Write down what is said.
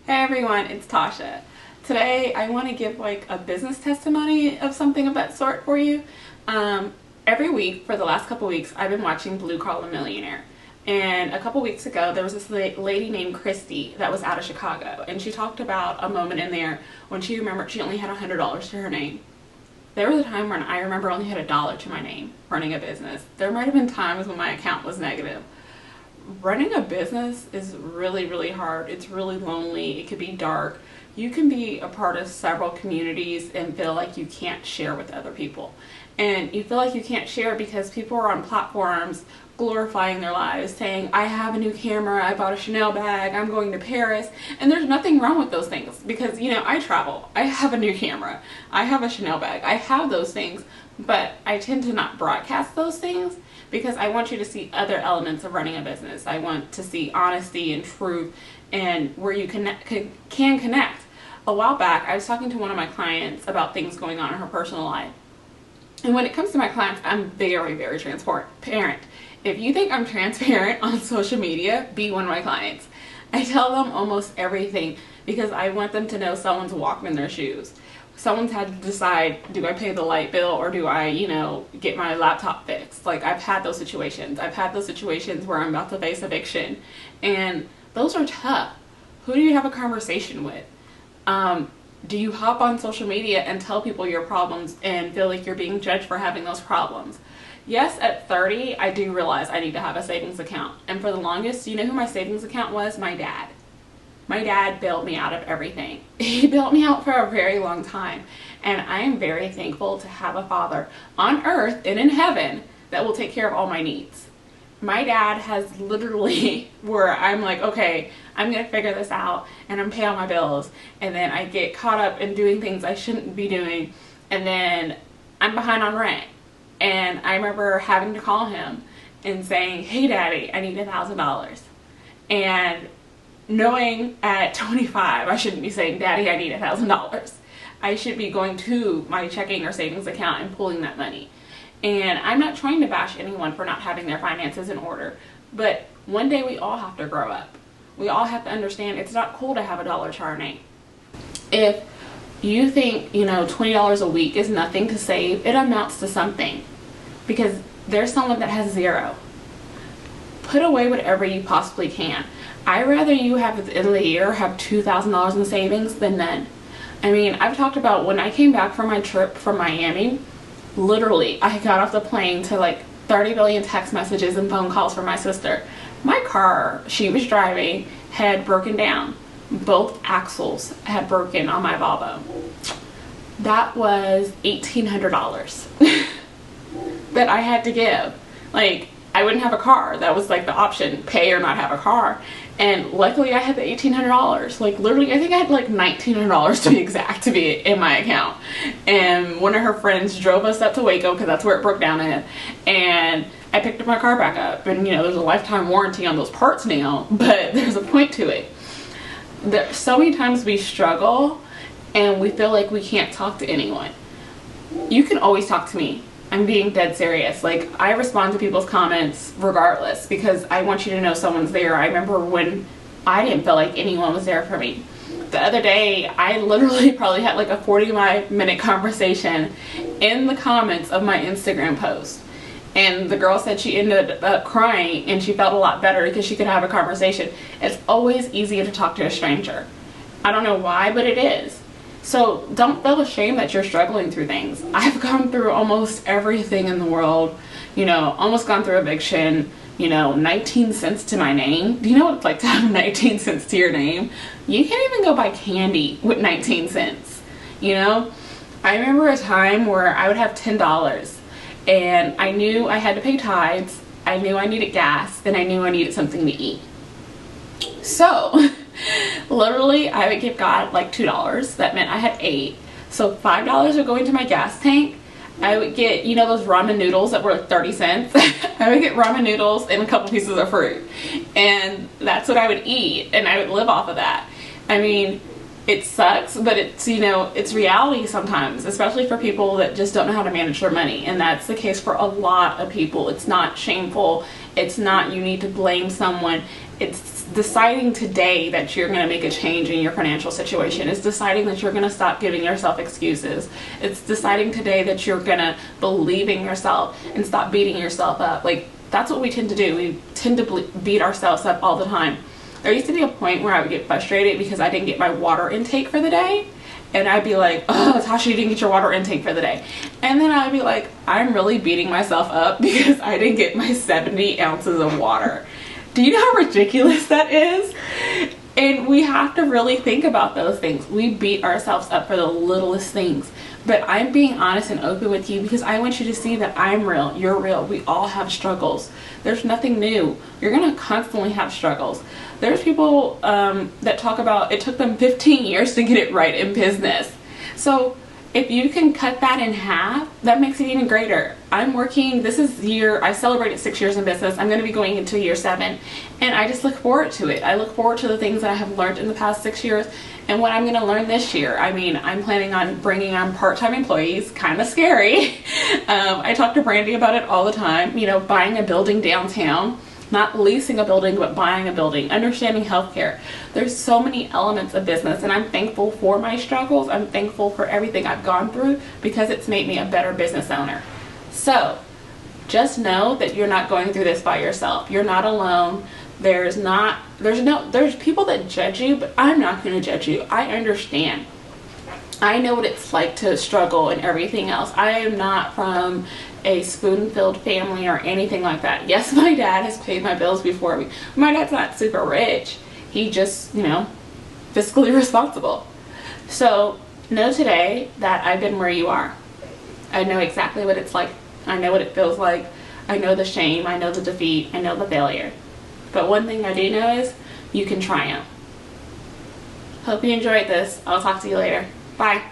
Hey everyone, it's Tasha. Today I want to give like a business testimony of something of that sort for you. Every week for the last couple weeks I've been watching Blue Collar Millionaire. And a couple weeks ago there was this lady named Christy that was out of Chicago, and she talked about a moment in there when she remembered she only had $100 to her name. There was a time when I remember only had $1 to my name running a business. There might have been times when my account was negative. Running a business is really hard. It's really lonely. It could be dark. You can be a part of several communities and feel like you can't share with other people. And you feel like you can't share because people are on platforms glorifying their lives, saying, I have a new camera, I bought a Chanel bag, I'm going to Paris. And there's nothing wrong with those things because, I travel. I have a new camera. I have a Chanel bag. I have those things. But I tend to not broadcast those things because I want you to see other elements of running a business. I want to see honesty and truth and where you can connect. A while back, I was talking to one of my clients about things going on in her personal life. And when it comes to my clients, I'm very transparent. If you think I'm transparent on social media, be one of my clients. I tell them almost everything because I want them to know someone's walking in their shoes. Someone's had to decide, do I pay the light bill or do I, get my laptop fixed? Like, I've had those situations. I've had those situations where I'm about to face eviction, and those are tough. Who do you have a conversation with? Do you hop on social media and tell people your problems and feel like you're being judged for having those problems? Yes, at 30, I do realize I need to have a savings account. And for the longest, you know who my savings account was? My dad. My dad bailed me out of everything. He bailed me out for a very long time. And I am very thankful to have a father on earth and in heaven that will take care of all my needs. My dad has literally, where I'm like, okay, I'm going to figure this out and I'm paying all my bills. And then I get caught up in doing things I shouldn't be doing. And then I'm behind on rent. And I remember having to call him and saying, hey daddy, I need $1,000. And knowing at 25, I shouldn't be saying, daddy, I need $1,000. I should be going to my checking or savings account and pulling that money. And I'm not trying to bash anyone for not having their finances in order, but one day we all have to grow up. We all have to understand it's not cool to have $1 to our name. If you think, $20 a week is nothing to save, it amounts to something, because there's someone that has zero. Put away whatever you possibly can. I'd rather you have at the end of the year have $2,000 in savings than none. I mean, I've talked about when I came back from my trip from Miami, literally, I got off the plane to like 30 billion text messages and phone calls from my sister. My car she was driving had broken down. Both axles had broken on my Volvo. That was $1,800 that I had to give. Like, I wouldn't have a car. That was like the option, pay or not have a car. And luckily I had the $1,800. Like, literally, I think I had like $1,900 to be exact to be in my account. And one of her friends drove us up to Waco because that's where it broke down at. And I picked up my car back up. And there's a lifetime warranty on those parts now, but there's a point to it. There, so many times we struggle and we feel like we can't talk to anyone. You can always talk to me. I'm being dead serious. Like, I respond to people's comments regardless because I want you to know someone's there. I remember when I didn't feel like anyone was there for me. The other day, I literally probably had like a 45-minute conversation in the comments of my Instagram post. And the girl said she ended up crying and she felt a lot better because she could have a conversation. It's always easier to talk to a stranger. I don't know why, but it is. So don't feel ashamed that you're struggling through things. I've gone through almost everything in the world, almost gone through eviction, 19 cents to my name. Do you know what it's like to have 19 cents to your name? You can't even go buy candy with 19 cents, I remember a time where I would have $10 and I knew I had to pay tithes, I knew I needed gas, and I knew I needed something to eat. So literally I would give God like $2. That meant I had $8. So $5 would go into my gas tank. I would get, those ramen noodles that were like 30 cents. I would get ramen noodles and a couple pieces of fruit. And that's what I would eat. And I would live off of that. I mean, it sucks, but it's, you know, it's reality sometimes, especially for people that just don't know how to manage their money. And that's the case for a lot of people. It's not shameful. It's not you need to blame someone. It's deciding today that you're going to make a change in your financial situation. It's deciding that you're going to stop giving yourself excuses. It's deciding today that you're going to believe in yourself and stop beating yourself up. Like, that's what we tend to do. We tend to beat ourselves up all the time. There used to be a point where I would get frustrated because I didn't get my water intake for the day. And I'd be like, oh, Tasha, you didn't get your water intake for the day. And then I'd be like, I'm really beating myself up because I didn't get my 70 ounces of water. Do you know how ridiculous that is? And we have to really think about those things. We beat ourselves up for the littlest things. But I'm being honest and open with you because I want you to see that I'm real, you're real. We all have struggles. There's nothing new. You're going to constantly have struggles. There's people that talk about it took them 15 years to get it right in business. So if you can cut that in half, that makes it even greater. I'm working, this is I celebrated 6 years in business. I'm going to be going into year 7. And I just look forward to it. I look forward to the things that I have learned in the past 6 years and what I'm going to learn this year. I mean, I'm planning on bringing on part-time employees, kind of scary. I talk to Brandy about it all the time. You know, buying a building downtown. Not leasing a building, but buying a building, understanding healthcare. There's so many elements of business, and I'm thankful for my struggles. I'm thankful for everything I've gone through because it's made me a better business owner. So just know that you're not going through this by yourself. You're not alone. There's people that judge you, but I'm not going to judge you. I understand. I know what it's like to struggle and everything else. I am not from a spoon-filled family or anything like that. Yes, my dad has paid my bills before me. My dad's not super rich. He just, you know, fiscally responsible. So know today that I've been where you are. I know exactly what it's like. I know what it feels like. I know the shame. I know the defeat. I know the failure. But one thing I do know is you can triumph. Hope you enjoyed this. I'll talk to you later. Bye.